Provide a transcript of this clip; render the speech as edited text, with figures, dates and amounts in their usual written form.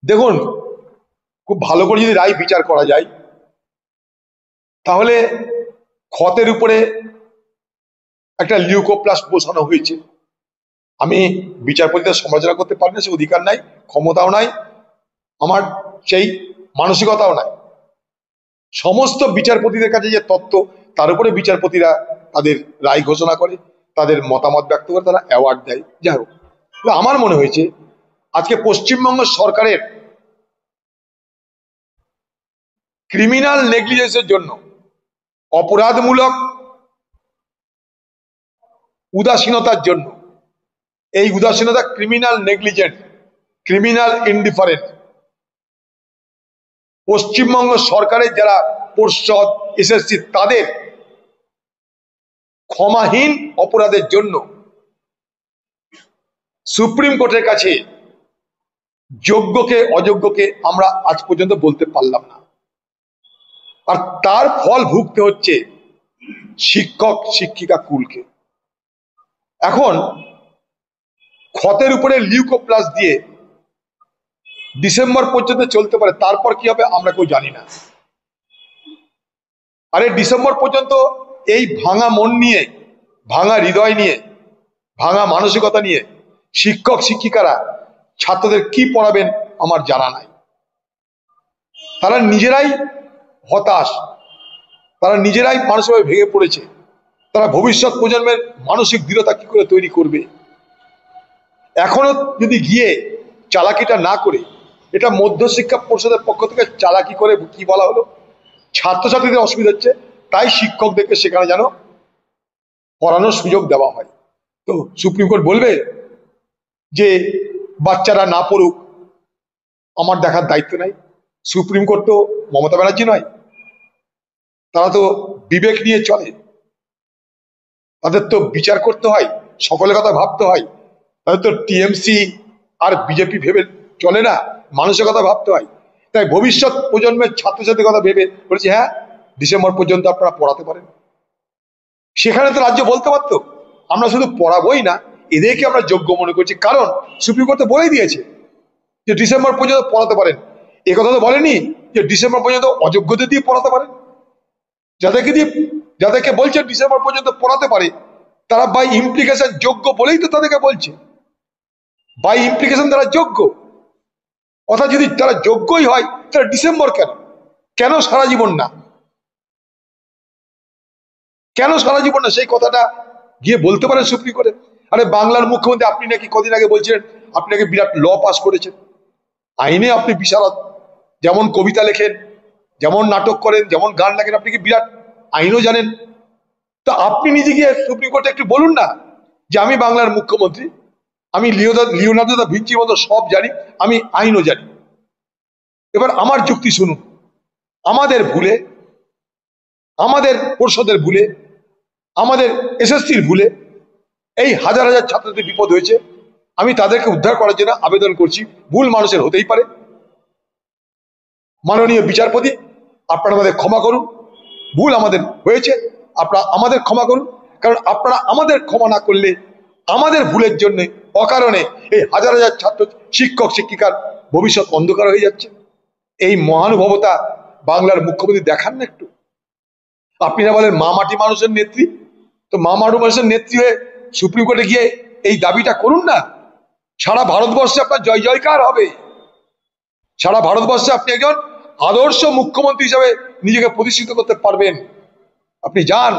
দেখুন, খুব ভালো করে যদি রায় বিচার করা যায় তাহলে ক্ষতের উপরে একটা লিউকোপ্লাস্ট বসানো হয়েছে। আমি বিচারপতিদের সমালোচনা করতে পারি না, সে অধিকার নাই, ক্ষমতাও নাই, আমার সেই মানসিকতাও নাই। সমস্ত বিচারপতিদের কাছে যে তত্ত্ব, তার উপরে বিচারপতিরা তাদের রায় ঘোষণা করে, তাদের মতামত ব্যক্ত করে, তারা অ্যাওয়ার্ড দেয়। যাই হোক, আমার মনে হয়েছে আজকে পশ্চিমবঙ্গ সরকারের ক্রিমিনাল নেগলিজেন্সের জন্য, অপরাধমূলক উদাসীনতার জন্য, এই উদাসীনতা criminal negligence, criminal indifference, Paschimbanga সরকারের যারা পর্ষদ, এসএসসি, তাদের ক্ষমাহীন অপরাধের জন্য সুপ্রিম কোর্টের কাছে যোগ্যকে অযোগ্যকে আমরা আজ পর্যন্ত বলতে পারলাম না, আর তার ফল ভুগতে হচ্ছে শিক্ষক শিক্ষিকা কুলকে। এখন ক্ষতের উপরে লিউকোপ্লাস্ট দিয়ে ডিসেম্বর পর্যন্ত চলতে পারে, তারপর কি হবে আমরা কেউ জানি না। আরে ডিসেম্বর পর্যন্ত এই ভাঙা মন নিয়ে, ভাঙা হৃদয় নিয়ে, ভাঙা মানসিকতা নিয়ে শিক্ষক শিক্ষিকারা ছাত্রদের কি পড়াবেন আমার জানা নাই। তারা নিজেরাই হতাশ, তারা নিজেরাই মানসিকভাবে ভেঙে পড়েছে। তারা ভবিষ্যৎ প্রজন্মের মানসিক দৃঢ়তা কি করে তৈরি করবে? এখনো যদি গিয়ে চালাকিটা না করে, এটা মধ্যশিক্ষা পর্ষদের পক্ষ থেকে চালাকি করে কি বলা হলো, ছাত্রছাত্রীদের অসুবিধা হচ্ছে, তাই শিক্ষকদেরকে সেখানে যেন পড়ানোর সুযোগ দেওয়া হয়। তো সুপ্রিম কোর্ট বলবে যে বাচ্চারা না পড়ুক, আমার দেখার দায়িত্ব নাই? সুপ্রিম কোর্ট তো মমতা ব্যানার্জি নয়, তারা তো বিবেক নিয়ে চলে, তাদের তো বিচার করতে হয়, সকলের কথা ভাবতে হয়। তাদের তো টিএমসি আর বিজেপি ভেবে চলে না, মানুষের কথা ভাবতে হয়। তাই ভবিষ্যৎ প্রজন্মের ছাত্রছাত্রীর কথা ভেবে বলেছে হ্যাঁ ডিসেম্বর পর্যন্ত আপনারা পড়াতে পারেন। সেখানে তো রাজ্য বলতে পারতো আমরা শুধু পড়াবোই না, এদেরকে আমরা যোগ্য মনে করছি, কারণ সুপ্রিম কোর্ট তো বলেই দিয়েছে যে ডিসেম্বর পর্যন্ত পড়াতে পারেন। এ কথা তো বলেনি যে ডিসেম্বর পর্যন্ত অযোগ্যদের দিয়ে পড়াতে পারেন। যাদেরকে বলছে ডিসেম্বর পর্যন্ত পড়াতে পারে, তারা বাই ইমপ্লিকেশন যোগ্য বলেই তো তাদেরকে বলছে, বাই ইমপ্লিকেশন তারা যোগ্য। অর্থাৎ যদি তারা যোগ্যই হয় তারা ডিসেম্বর কেন, কেন সারা জীবন না, কেন সারা জীবন না, সেই কথাটা গিয়ে বলতে পারেন সুপ্রিম কোর্টে। আরে বাংলার মুখ্যমন্ত্রী, আপনি নাকি কদিন আগে বলছিলেন আপনি নাকি বিরাট ল পাস করেছেন, আইনে আপনি বিশারদ, যেমন কবিতা লেখেন, যেমন নাটক করেন, যেমন গান লেখেন, আপনি কি বিরাট আইনও জানেন। তো আপনি নিজে গিয়ে সুপ্রিম কোর্টে একটু বলুন না যে আমি বাংলার মুখ্যমন্ত্রী, আমি লিওনার্দো দা ভিঞ্চির মতো সব জানি, আমি আইনও জানি। এবার আমার যুক্তি শুনুন। আমাদের ভুলে, আমাদের পর্ষদের ভুলে, আমাদের এসএসসির ভুলে এই হাজার হাজার ছাত্রদের বিপদ হয়েছে। আমি তাদেরকে উদ্ধার করার জন্য আবেদন করছি। ভুল মানুষের হতেই পারে, মাননীয় বিচারপতি আপনারা আমাদের ক্ষমা করুন, ভুল আমাদের হয়েছে, আপনারা আমাদের ক্ষমা করুন। কারণ আপনারা আমাদের ক্ষমা না করলে আমাদের ভুলের জন্য অকারণে এই হাজার হাজার ছাত্র, শিক্ষক শিক্ষিকার ভবিষ্যৎ অন্ধকার হয়ে যাচ্ছে। এই মহানুভবতা বাংলার মুখ্যমন্ত্রী দেখান না একটু। আপনি না বলেন মা মাটি মানুষের নেত্রী, তো মা মাটি মানুষের নেত্রী হয়ে সুপ্রিম কোর্টে গিয়ে এই দাবিটা করুন না। সারা ভারতবর্ষে আপনার জয় জয়কার হবে, সারা ভারতবর্ষে আপনি একজন আদর্শ মুখ্যমন্ত্রী হিসেবে নিজেকে প্রতিষ্ঠিত করতে পারবেন। আপনি যান,